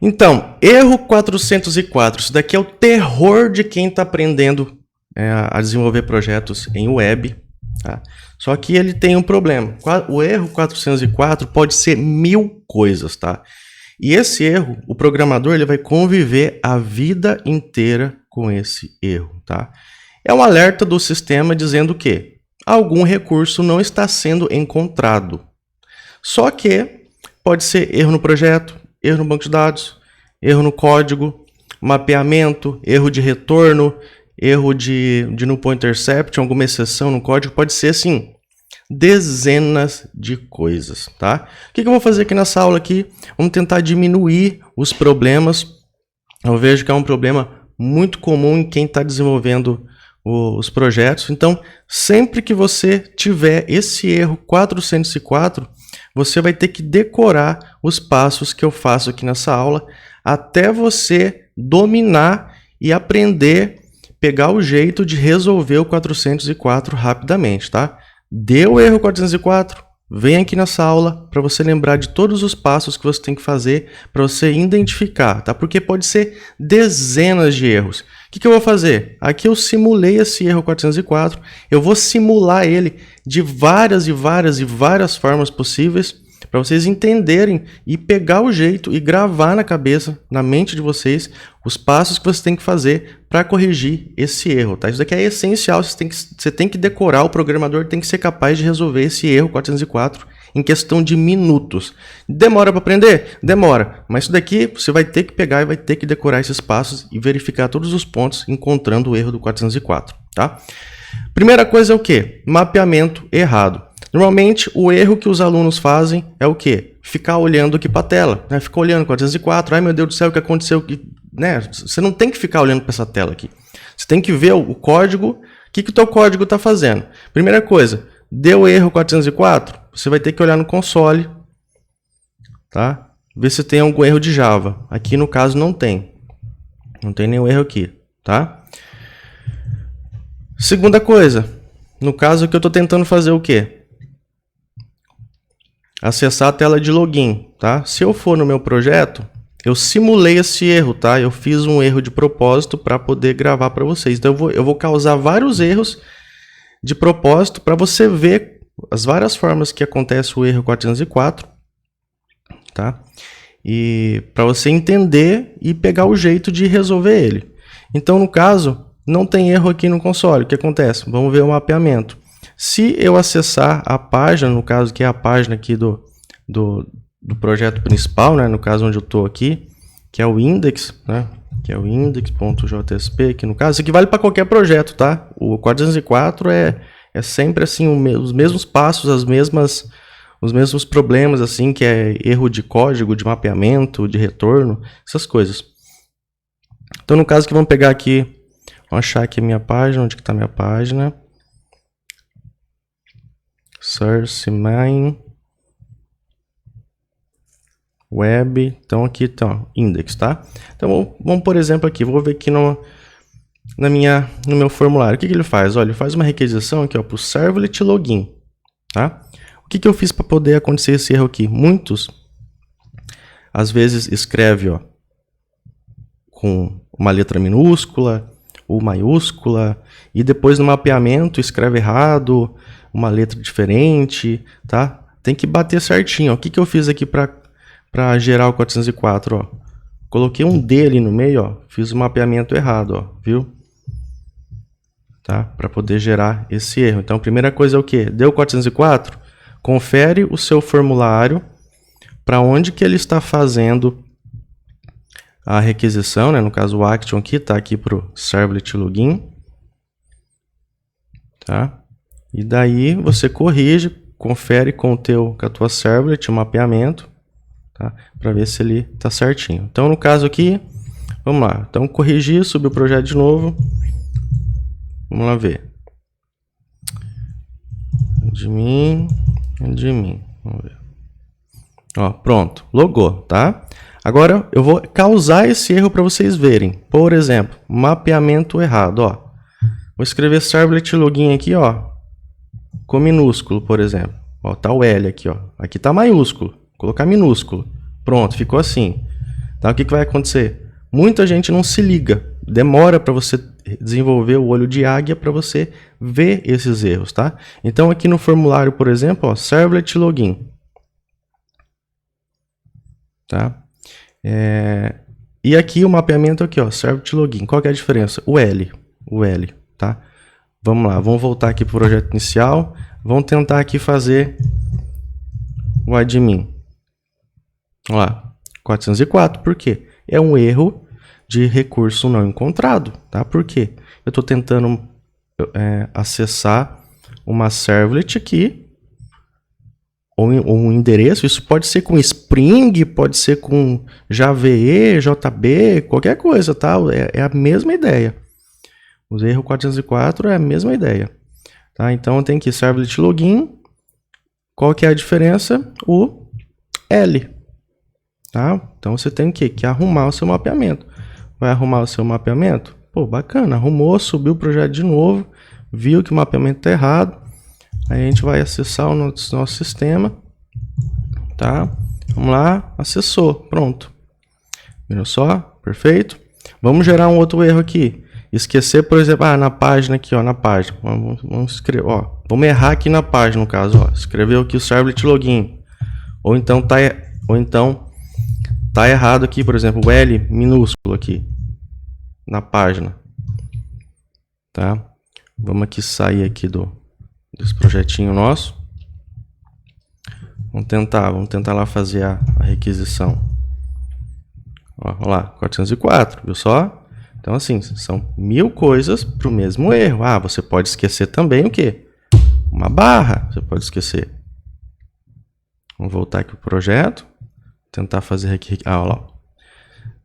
Então, erro 404. Isso daqui é o terror de quem está aprendendo a desenvolver projetos em web. Tá? Só que ele tem um problema. O erro 404 pode ser 1000 coisas. Tá? E esse erro, o programador ele vai conviver a vida inteira com esse erro. Tá? É um alerta do sistema dizendo que algum recurso não está sendo encontrado. Só que pode ser erro no projeto, erro no banco de dados, erro no código, mapeamento, erro de retorno, erro de null pointer intercept, alguma exceção no código, pode ser assim, dezenas de coisas, tá? O que eu vou fazer aqui nessa aula aqui? Vamos tentar diminuir os problemas. Eu vejo que é um problema muito comum em quem está desenvolvendo os projetos. Então, sempre que você tiver esse erro 404, você vai ter que decorar os passos que eu faço aqui nessa aula até você dominar e aprender, pegar o jeito de resolver o 404 rapidamente, tá? Deu o erro 404, vem aqui nessa aula para você lembrar de todos os passos que você tem que fazer para você identificar, tá? Porque pode ser dezenas de erros. O que eu vou fazer? Aqui eu simulei esse erro 404, eu vou simular ele de várias formas possíveis para vocês entenderem e pegar o jeito e gravar na cabeça, na mente de vocês, os passos que você tem que fazer para corrigir esse erro, tá? Isso daqui é essencial, você tem que decorar, o programador tem que ser capaz de resolver esse erro 404 em questão de minutos. Demora para aprender? Demora, mas isso daqui você vai ter que pegar e vai ter que decorar esses passos e verificar todos os pontos encontrando o erro do 404, tá? Primeira coisa é o quê? Mapeamento errado. Normalmente, o erro que os alunos fazem é o quê? Ficar olhando aqui para a tela, né? Ficar olhando 404, ai meu Deus do céu, o que aconteceu? Né? Você não tem que ficar olhando para essa tela aqui. Você tem que ver o código, o que o teu código está fazendo. Primeira coisa, deu erro 404, você vai ter que olhar no console, tá? Ver se tem algum erro de Java. Aqui no caso não tem. Não tem nenhum erro aqui, tá? Segunda coisa, no caso que eu estou tentando fazer o quê? Acessar a tela de login, tá? Se eu for no meu projeto, eu simulei esse erro, tá? Eu fiz um erro de propósito para poder gravar para vocês. Então eu vou causar vários erros de propósito para você ver as várias formas que acontece o erro 404, tá? E para você entender e pegar o jeito de resolver ele. Então, no caso, não tem erro aqui no console. O que acontece? Vamos ver o mapeamento. Se eu acessar a página, no caso que é a página aqui do projeto principal, né? No caso onde eu estou aqui, que é o index, né? Que é o index.jsp, que no caso, isso aqui vale para qualquer projeto, tá? O 404 é sempre assim, os mesmos passos, os mesmos problemas, assim, que é erro de código, de mapeamento, de retorno, essas coisas. Então, no caso que vamos pegar aqui, vamos achar aqui a minha página, onde que está a minha página. Source main web, então aqui está index, tá? Então vamos por exemplo aqui, vou ver aqui no meu formulário, o que ele faz? Olha, ele faz uma requisição aqui para o servlet login, tá? O que eu fiz para poder acontecer esse erro aqui? Muitos às vezes escreve, ó, com uma letra minúscula ou maiúscula e depois no mapeamento escreve errado, uma letra diferente, tá? Tem que bater certinho, ó. O que eu fiz aqui para gerar o 404, ó? Coloquei um D ali no meio, ó. Fiz o mapeamento errado, ó. Viu? Tá? Para poder gerar esse erro. Então, a primeira coisa é o quê? Deu 404? Confere o seu formulário para onde que ele está fazendo a requisição, né? No caso, o action aqui está aqui para o servlet login, tá? E daí você corrige, confere com a tua servlet o mapeamento, tá? Para ver se ele está certinho. Então, no caso aqui, vamos lá. Então, corrigir, subir o projeto de novo. Vamos lá ver. Admin. Vamos ver. Ó, pronto. Logou, tá? Agora, eu vou causar esse erro para vocês verem. Por exemplo, mapeamento errado, ó. Vou escrever servlet login aqui, ó. Com minúsculo, por exemplo. Ó, tá o L aqui, ó. Aqui tá maiúsculo. Vou colocar minúsculo. Pronto, ficou assim. Tá? O que vai acontecer? Muita gente não se liga. Demora para você desenvolver o olho de águia para você ver esses erros, tá? Então aqui no formulário, por exemplo, ó, servlet login. Tá? E aqui o mapeamento aqui, ó, servlet login. Qual que é a diferença? O L, tá? Vamos lá, vamos voltar aqui para o projeto inicial. Vamos tentar aqui fazer o admin. Olha lá, 404, por quê? É um erro de recurso não encontrado, tá? Por quê? Eu estou tentando acessar uma servlet aqui, ou um endereço, isso pode ser com Spring, pode ser com JVE, JB, qualquer coisa, tá? É a mesma ideia. O erro 404 é a mesma ideia, tá? Então tem que servlet login, qual que é a diferença? O L, tá? Então você tem que arrumar o seu mapeamento. Vai arrumar o seu mapeamento? Pô, bacana, arrumou, subiu o projeto de novo, viu que o mapeamento está errado. Aí a gente vai acessar o nosso sistema, tá? Vamos lá, acessou, pronto. Viram só? Perfeito. Vamos gerar um outro erro aqui. Esquecer, por exemplo, na página aqui, ó, na página. Vamos escrever, ó, vamos errar aqui na página, no caso, ó. Escreveu aqui o servlet login. Ou então tá errado aqui, por exemplo, o L minúsculo aqui na página, tá? Vamos aqui sair aqui desse projetinho nosso. Vamos tentar lá fazer a requisição. Ó, olha lá, 404, viu só? Então assim, são 1000 coisas para o mesmo erro. Ah, você pode esquecer também o quê? Uma barra, você pode esquecer. Vamos voltar aqui para o projeto. Tentar fazer aqui. Ah, olha lá.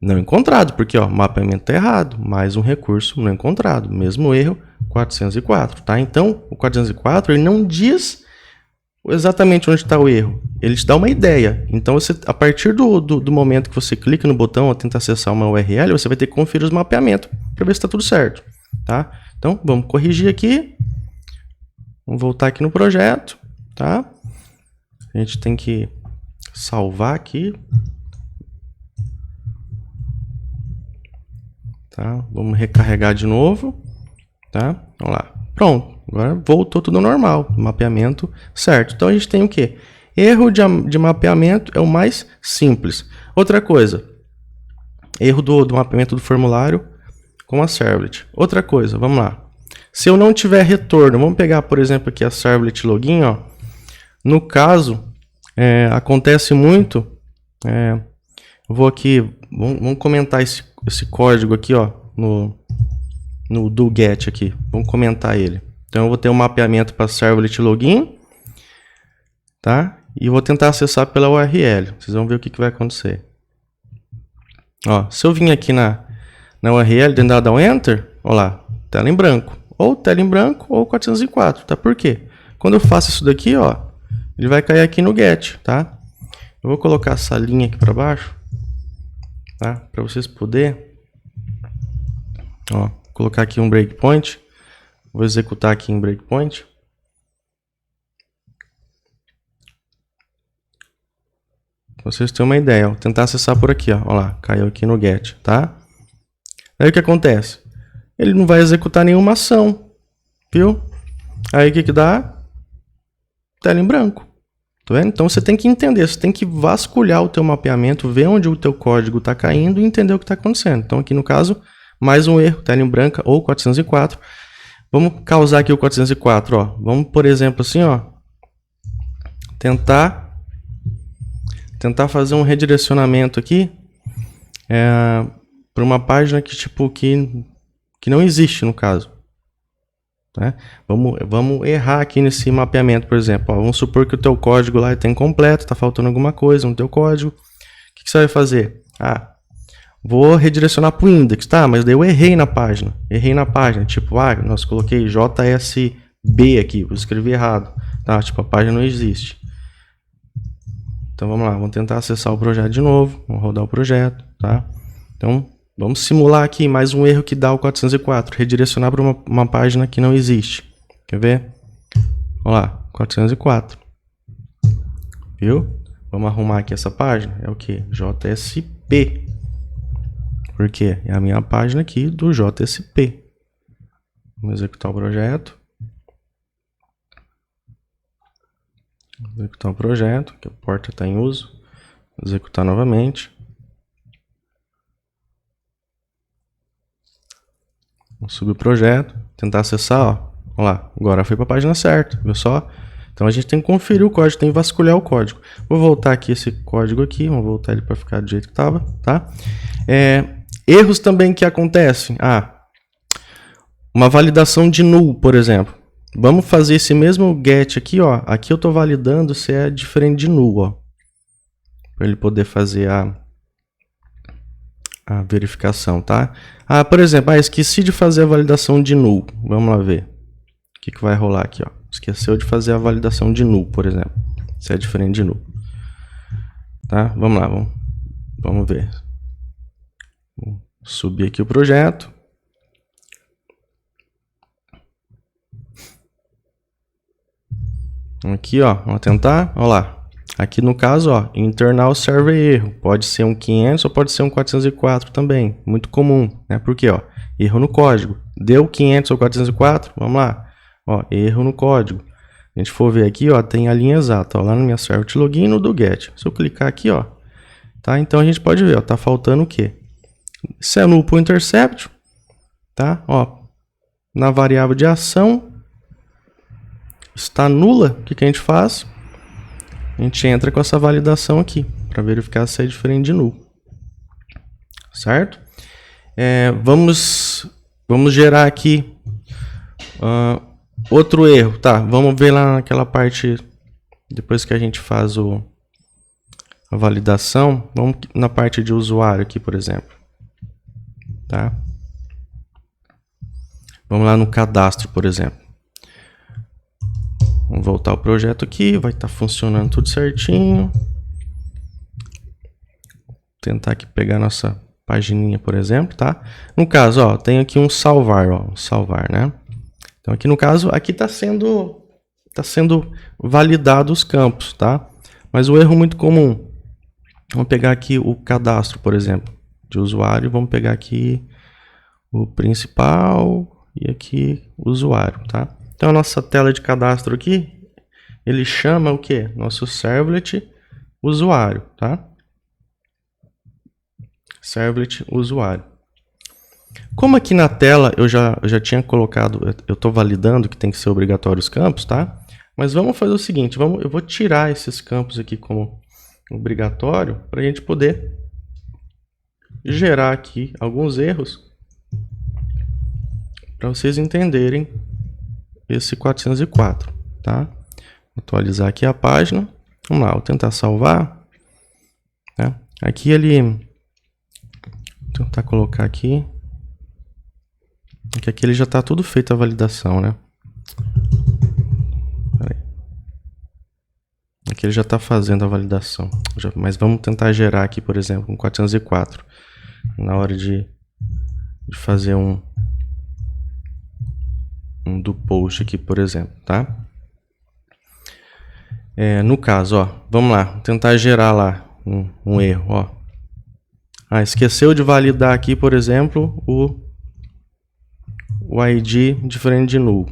Não encontrado, porque ó, o mapeamento está errado. Mais um recurso não encontrado. Mesmo erro, 404. Tá? Então, o 404 ele não diz exatamente onde está o erro. Ele te dá uma ideia. Então, você, a partir do momento que você clica no botão ou tenta acessar uma URL, você vai ter que conferir os mapeamentos para ver se está tudo certo. Tá? Então, vamos corrigir aqui. Vamos voltar aqui no projeto. Tá? A gente tem que salvar aqui, tá? Vamos recarregar de novo, tá? Vamos lá, pronto, agora voltou tudo normal, mapeamento certo. Então a gente tem o que? Erro de mapeamento é o mais simples. Outra coisa, erro do mapeamento do formulário com a servlet. Outra coisa, vamos lá. Se eu não tiver retorno, vamos pegar, por exemplo, aqui a servlet login, ó. No caso, acontece muito, eu vou aqui, vamos comentar esse código aqui, ó, no do get aqui, vamos comentar ele. Então eu vou ter um mapeamento para servlet login, tá? E vou tentar acessar pela URL, vocês vão ver o que vai acontecer. Ó, se eu vim aqui na URL, tentar dar um enter, ó lá, tela em branco, ou 404, tá? Por quê? Quando eu faço isso daqui, ó, ele vai cair aqui no get, tá? Eu vou colocar essa linha aqui para baixo, tá? Para vocês poderem, ó, colocar aqui um breakpoint. Vou executar aqui em breakpoint. Pra vocês terem uma ideia, ó, vou tentar acessar por aqui, ó, lá, caiu aqui no get, tá? Aí o que acontece? Ele não vai executar nenhuma ação, viu? Aí o que dá? Tela em branco. Tá vendo? Então você tem que entender, você tem que vasculhar o teu mapeamento, ver onde o teu código está caindo e entender o que está acontecendo. Então aqui no caso, mais um erro, tela em branca ou 404. Vamos causar aqui o 404, ó. Vamos, por exemplo, assim, ó, tentar fazer um redirecionamento aqui para uma página que tipo que não existe no caso. Tá? Vamos errar aqui nesse mapeamento, por exemplo. Ó, vamos supor que o teu código lá está incompleto, está faltando alguma coisa no teu código. O que você vai fazer? Ah, vou redirecionar para o index, tá? Mas daí eu errei na página. Tipo, nossa, coloquei JSB aqui, eu escrevi errado. Tá? Tipo, a página não existe. Então vamos lá, vamos tentar acessar o projeto de novo. Vamos rodar o projeto, tá? Então, vamos simular aqui mais um erro que dá o 404. Redirecionar para uma página que não existe. Quer ver? Olha lá, 404. Viu? Vamos arrumar aqui essa página. É o que? JSP. Porque é a minha página aqui do JSP. Vamos executar o projeto. Executar o projeto, que a porta está em uso. Executar novamente. Vamos subir o projeto, tentar acessar, ó. Olha lá, agora foi para a página certa, viu só? Então a gente tem que conferir o código, tem que vasculhar o código. Vou voltar aqui esse código aqui, vamos voltar ele para ficar do jeito que estava, tá? Erros também que acontecem. Uma validação de null, por exemplo. Vamos fazer esse mesmo get aqui, ó. Aqui eu estou validando se é diferente de null, ó. Para ele poder fazer a verificação, tá? Por exemplo, esqueci de fazer a validação de null. Vamos lá ver. O que vai rolar aqui, ó. Esqueceu de fazer a validação de null, por exemplo. Se é diferente de null. Tá? Vamos lá, vamos ver. Vou subir aqui o projeto. Aqui, ó, vamos tentar, ó lá. Aqui no caso, ó, internal server erro. Pode ser um 500 ou pode ser um 404 também. Muito comum, né? Por quê, ó? Erro no código. Deu 500 ou 404? Vamos lá. Ó, erro no código. A gente for ver aqui, ó, tem a linha exata, ó, lá no minha servlet login e no do get. Se eu clicar aqui, ó, tá? Então a gente pode ver, ó, tá faltando o quê? Se é null pro intercept, tá? Ó, na variável de ação está nula. O que a gente faz? A gente entra com essa validação aqui para verificar se é diferente de null, certo? Vamos gerar aqui outro erro, tá? Vamos ver lá naquela parte depois que a gente faz a validação. Vamos na parte de usuário aqui, por exemplo, tá? Vamos lá no cadastro, por exemplo. Vamos voltar ao projeto aqui, vai estar funcionando tudo certinho. Tentar aqui pegar nossa pagininha, por exemplo, tá? No caso, ó, tem aqui um salvar, ó, salvar, né? Então aqui no caso, aqui está sendo validado os campos, tá? Mas o erro muito comum. Vamos pegar aqui o cadastro, por exemplo, de usuário. Vamos pegar aqui o principal e aqui o usuário, tá? Então a nossa tela de cadastro aqui, ele chama o que? Nosso servlet usuário, tá? Servlet usuário. Como aqui na tela eu já tinha colocado, eu estou validando que tem que ser obrigatório os campos, tá? Mas vamos fazer o seguinte, eu vou tirar esses campos aqui como obrigatório para a gente poder gerar aqui alguns erros para vocês entenderem esse 404, tá? Vou atualizar aqui a página. Vamos lá, vou tentar salvar. Né? Aqui ele... Vou tentar colocar aqui. Aqui ele já está tudo feito a validação, né? Aqui ele já está fazendo a validação. Mas vamos tentar gerar aqui, por exemplo, um 404. Na hora de fazer um do post aqui, por exemplo, tá? No caso, ó, vamos lá, tentar gerar lá um erro, ó. Esqueceu de validar aqui, por exemplo, o ID diferente de null.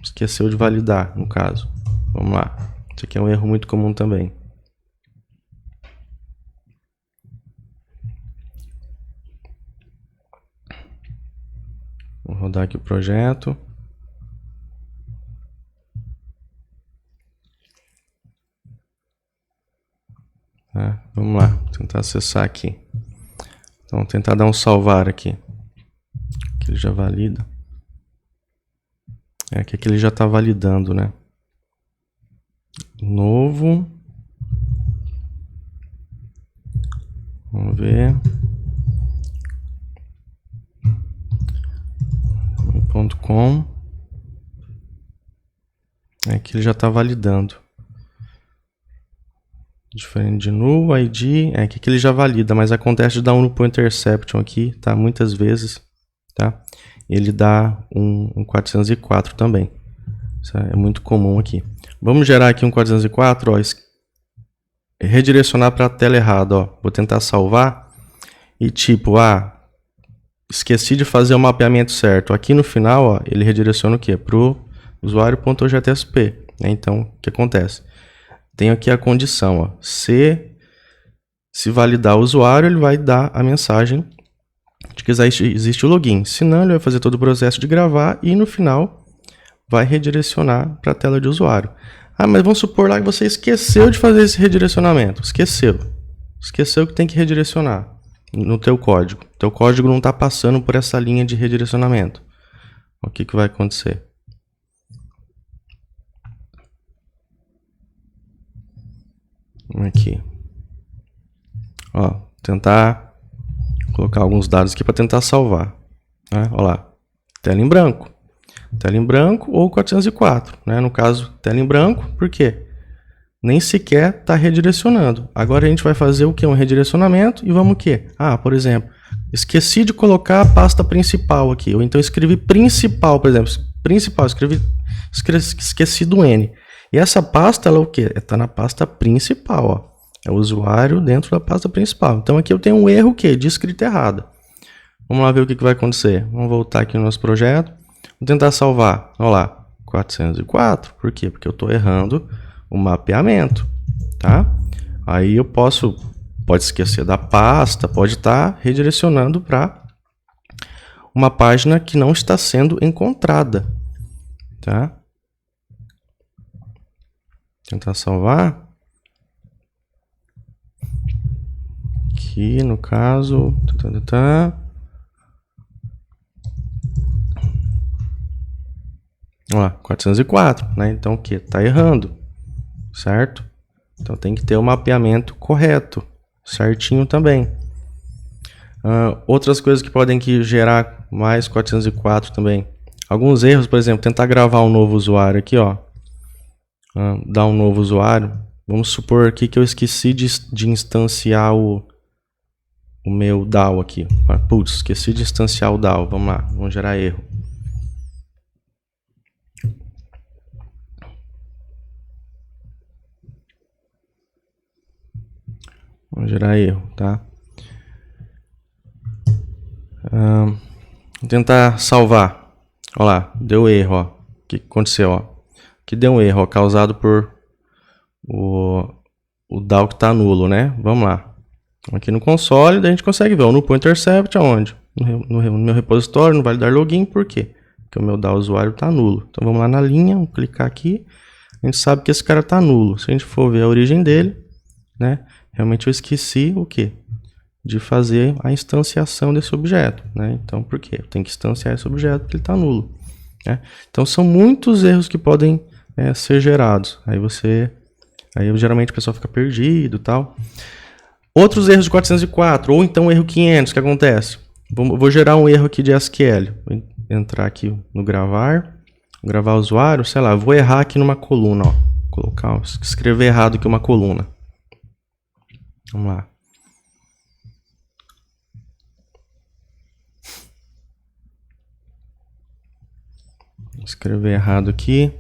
Esqueceu de validar, no caso. Vamos lá. Isso aqui é um erro muito comum também. Vou rodar aqui o projeto. Vamos lá, tentar acessar aqui. Então, tentar dar um salvar aqui. Que ele já valida. Que aqui ele já está validando, né? Novo. Vamos ver. .com. Aqui ele já está validando. Diferente de null, ID, que aqui ele já valida, mas acontece de dar um no interception aqui, tá? Muitas vezes, tá? Ele dá um 404 também. Isso é muito comum aqui. Vamos gerar aqui um 404, ó, redirecionar para a tela errada, ó. Vou tentar salvar e tipo, esqueci de fazer o mapeamento certo. Aqui no final, ó, ele redireciona o quê? Pro usuário.ogtsp, né? Então, o que acontece? Tem aqui a condição, ó, se validar o usuário, ele vai dar a mensagem de que existe o login. Se não, ele vai fazer todo o processo de gravar e no final vai redirecionar para a tela de usuário. Mas vamos supor lá que você esqueceu de fazer esse redirecionamento. Esqueceu que tem que redirecionar no teu código. Teu código não está passando por essa linha de redirecionamento. O que vai acontecer? Aqui. Ó, tentar colocar alguns dados aqui para tentar salvar. Né? Olha lá. Tela em branco. Tela em branco ou 404. Né? No caso, tela em branco, por quê? Nem sequer está redirecionando. Agora a gente vai fazer o que? Um redirecionamento e vamos o quê? Por exemplo, esqueci de colocar a pasta principal aqui. Ou então escrevi principal, por exemplo. Principal, esqueci do N. E essa pasta, ela é o quê? Está na pasta principal, ó. É o usuário dentro da pasta principal. Então aqui eu tenho um erro o quê? De escrita errada. Vamos lá ver o que vai acontecer. Vamos voltar aqui no nosso projeto. Vou tentar salvar. Olha lá, 404. Por quê? Porque eu estou errando o mapeamento, tá? Aí eu pode esquecer da pasta, pode estar redirecionando para uma página que não está sendo encontrada, tá? Tentar salvar. Aqui no caso, Olha lá, 404, né? Então o que? Tá errando, certo? Então tem que ter o mapeamento correto, certinho também. Outras coisas que podem gerar mais 404 também. Alguns erros, por exemplo, tentar gravar um novo usuário aqui, ó. Dar um novo usuário. Vamos supor aqui que eu esqueci de instanciar o meu DAO aqui. Putz, esqueci de instanciar o DAO. Vamos lá, vamos gerar erro. Vamos gerar erro, tá? Vou tentar salvar. Olha lá, deu erro, ó. O que aconteceu, ó? Aqui deu um erro, ó, causado por o DAO que está nulo, né? Vamos lá. Aqui no console, daí a gente consegue ver o null intercept aonde? No meu repositório, no validar login, por quê? Porque o meu DAO usuário está nulo. Então vamos lá na linha, vamos clicar aqui. A gente sabe que esse cara está nulo. Se a gente for ver a origem dele, né? Realmente eu esqueci o quê? De fazer a instanciação desse objeto, né? Então por quê? Eu tenho que instanciar esse objeto porque ele está nulo, né? Então são muitos erros que podem ser gerados. Aí geralmente o pessoal fica perdido e tal. Outros erros de 404, ou então erro 500, o que acontece? Vou gerar um erro aqui de SQL. Vou entrar aqui no gravar usuário, sei lá, vou errar aqui numa coluna, ó. Escrever errado aqui uma coluna. Vamos lá. Escrever errado aqui.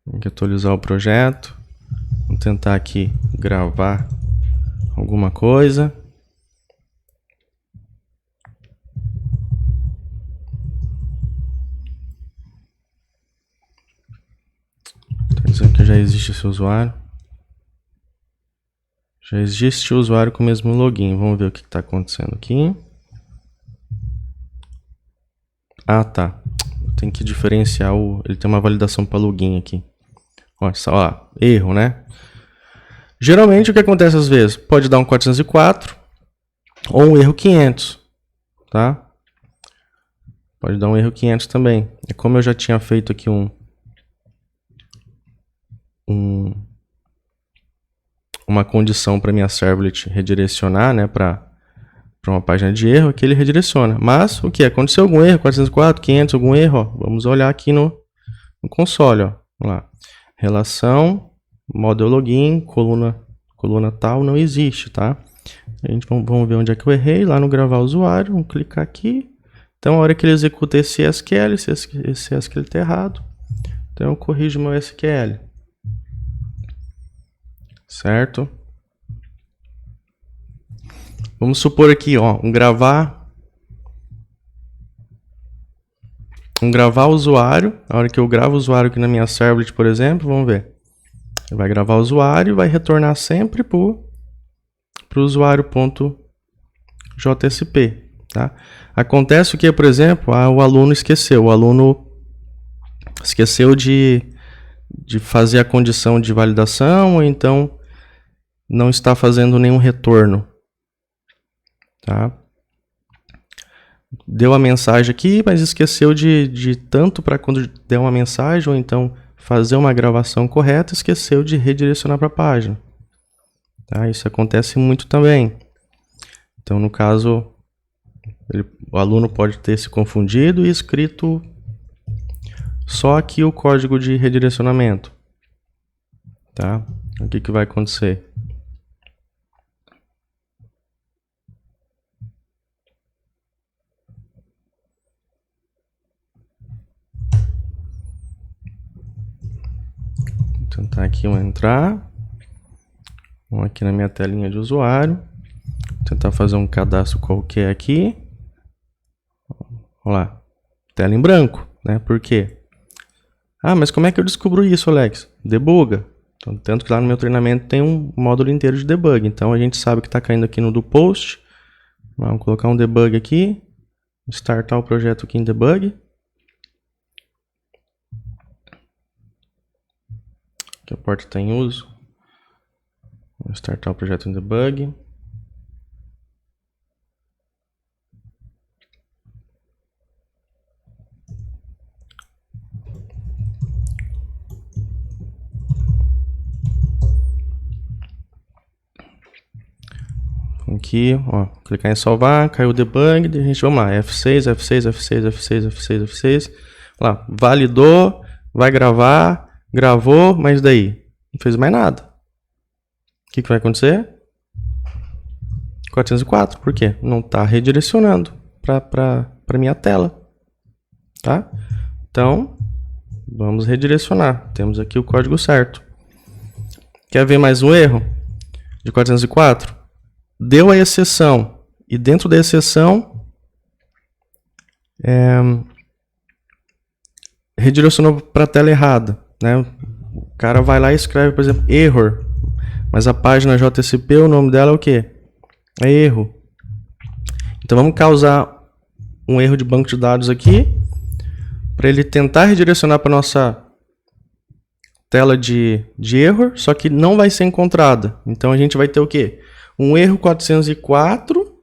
Tem que atualizar o projeto. Vou tentar aqui gravar alguma coisa. Está dizendo que já existe esse usuário. Já existe o usuário com o mesmo login. Vamos ver o que está acontecendo aqui. Tá. Tem que diferenciar ele tem uma validação para login aqui. Olha só, erro, né? Geralmente o que acontece às vezes? Pode dar um 404 ou um erro 500, tá? Pode dar um erro 500 também. É como eu já tinha feito aqui uma condição para minha servlet redirecionar, né, para uma página de erro, que ele redireciona. Mas o que? Aconteceu algum erro? 404, 500, algum erro? Ó, vamos olhar aqui no console, ó. Vamos lá. Relação, model login, coluna tal, não existe, tá? Vamos ver onde é que eu errei, lá no gravar usuário, vamos clicar aqui. Então, a hora que ele executa esse SQL, esse SQL está errado, então eu corrijo meu SQL. Certo? Vamos supor aqui, ó, um gravar usuário. A hora que eu gravo o usuário aqui na minha servlet, por exemplo, vamos ver. Ele vai gravar o usuário e vai retornar sempre para o usuário.jsp. Tá? Acontece o que, por exemplo, o aluno esqueceu. O aluno esqueceu de fazer a condição de validação, ou então não está fazendo nenhum retorno. Tá? Deu a mensagem aqui, mas esqueceu de tanto para quando der uma mensagem, ou então fazer uma gravação correta, esqueceu de redirecionar para a página. Tá? Isso acontece muito também. Então, no caso, o aluno pode ter se confundido e escrito só aqui o código de redirecionamento. Tá? O que vai acontecer? Vou tentar aqui entrar. Vamos aqui na minha telinha de usuário. Vou tentar fazer um cadastro qualquer aqui. Olha lá. Tela em branco, né? Por quê? Ah, mas como é que eu descubro isso, Alex? Debuga. Então, tanto que lá no meu treinamento tem um módulo inteiro de debug. Então a gente sabe que está caindo aqui no do post. Vamos colocar um debug aqui. Startar o projeto aqui em debug. Aqui a porta está em uso. Vou startar o projeto em debug. Aqui, ó, clicar em salvar, caiu o debug, a gente, vamos lá, F6, F6, F6, F6, F6, F6, lá, validou, vai gravar, gravou, mas daí, não fez mais nada. O que vai acontecer? 404, por quê? Não está redirecionando para minha tela, tá? Então, vamos redirecionar, temos aqui o código certo. Quer ver mais um erro de 404? Deu a exceção e dentro da exceção redirecionou para a tela errada, né? O cara vai lá e escreve, por exemplo, error, mas a página JSP, o nome dela é o quê? É erro. Então vamos causar um erro de banco de dados aqui para ele tentar redirecionar para nossa tela de erro, só que não vai ser encontrada. Então a gente vai ter o quê? Um erro 404,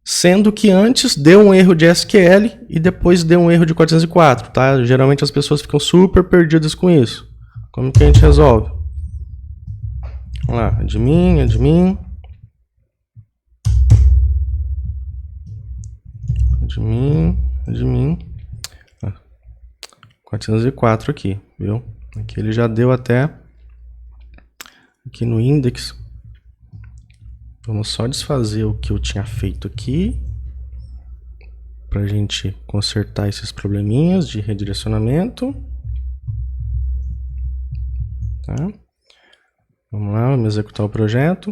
sendo que antes deu um erro de SQL e depois deu um erro de 404, tá? Geralmente as pessoas ficam super perdidas com isso. Como que a gente resolve? Vamos lá, admin, admin. Admin. 404 aqui, viu? Aqui ele já deu até aqui no index. Vamos só desfazer o que eu tinha feito aqui para a gente consertar esses probleminhas de redirecionamento. Tá? Vamos lá, vamos executar o projeto.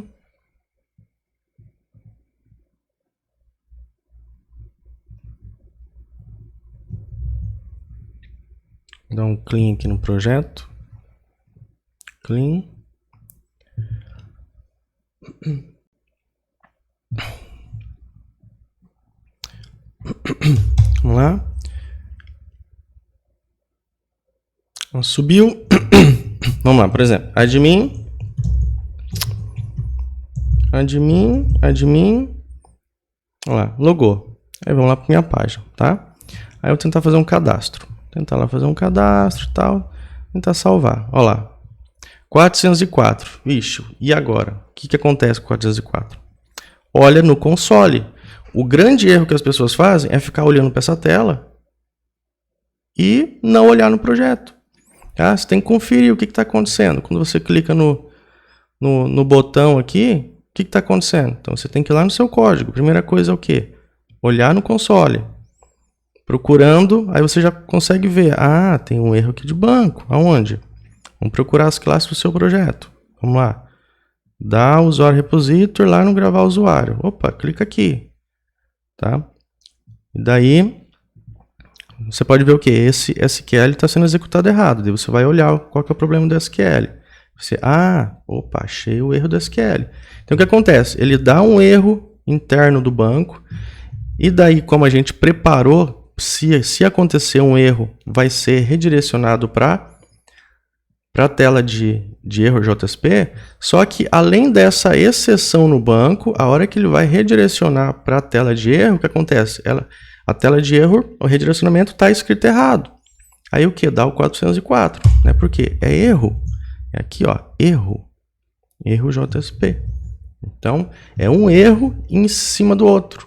Vou dar um clean aqui no projeto. Clean. Vamos lá. Subiu. Vamos lá, por exemplo, admin. Olha lá, logou. Aí vamos lá para minha página, tá? Aí eu vou tentar fazer um cadastro. Tentar lá fazer um cadastro e tal. Tentar salvar. Olha lá. 404. Vixe, e agora? O que acontece com 404? Olha no console. O grande erro que as pessoas fazem é ficar olhando para essa tela e não olhar no projeto. Tá? Você tem que conferir o que está acontecendo. Quando você clica no botão aqui, o que está acontecendo? Então você tem que ir lá no seu código. Primeira coisa é o quê? Olhar no console. Procurando, aí você já consegue ver. Ah, tem um erro aqui de banco. Aonde? Vamos procurar as classes do seu projeto. Vamos lá. dá usuário repositor lá no gravar usuário. Opa, clica aqui, tá? E daí você pode ver o que? Esse SQL está sendo executado errado. Daí você vai olhar qual que é o problema do SQL. Você, opa, achei o erro do SQL. Então o que acontece? Ele dá um erro interno do banco e daí, como a gente preparou, se acontecer um erro, vai ser redirecionado para a tela de erro JSP, só que além dessa exceção no banco, a hora que ele vai redirecionar para a tela de erro, o que acontece? A tela de erro, o redirecionamento está escrito errado. Aí o que? Dá o 404, né? Porque é erro. É aqui, ó, erro JSP. Então, é um erro em cima do outro.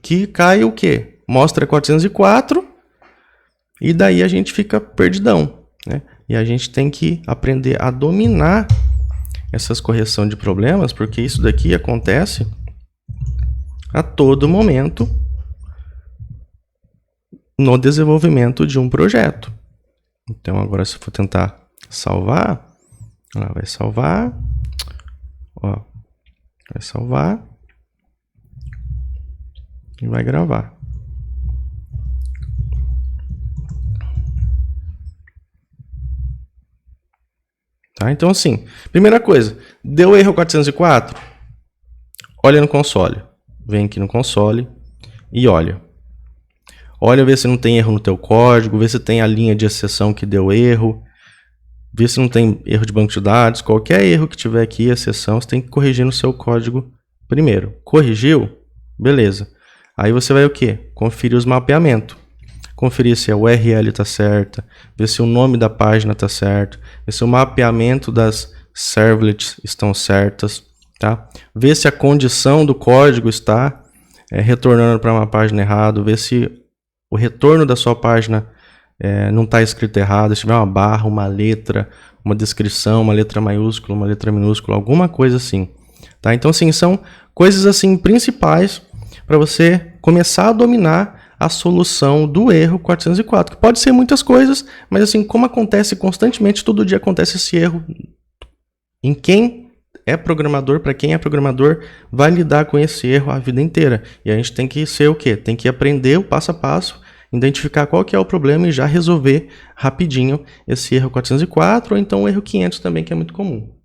Que cai o quê? Mostra 404 e daí a gente fica perdidão, né? E a gente tem que aprender a dominar essas correções de problemas, porque isso daqui acontece a todo momento no desenvolvimento de um projeto. Então, agora se eu for tentar salvar, ela vai salvar, ó, vai salvar e vai gravar. Tá? Então, assim, primeira coisa, deu erro 404, olha no console. Vem aqui no console e olha. Olha, vê se não tem erro no teu código, vê se tem a linha de exceção que deu erro, vê se não tem erro de banco de dados. Qualquer erro que tiver aqui, exceção, você tem que corrigir no seu código primeiro. Corrigiu? Beleza. Aí você vai o quê? Conferir os mapeamentos. Conferir se a URL está certa, ver se o nome da página está certo, ver se o mapeamento das servlets estão certas, tá? Ver se a condição do código está retornando para uma página errada, ver se o retorno da sua página não está escrito errado, se tiver uma barra, uma letra, uma descrição, uma letra maiúscula, uma letra minúscula, alguma coisa assim, tá? Então, assim, são coisas assim principais para você começar a dominar a solução do erro 404, que pode ser muitas coisas, mas assim, como acontece constantemente, todo dia acontece esse erro. Em quem é programador, para quem é programador, vai lidar com esse erro a vida inteira. E a gente tem que ser o quê? Tem que aprender o passo a passo, identificar qual que é o problema e já resolver rapidinho esse erro 404 ou então o erro 500 também, que é muito comum.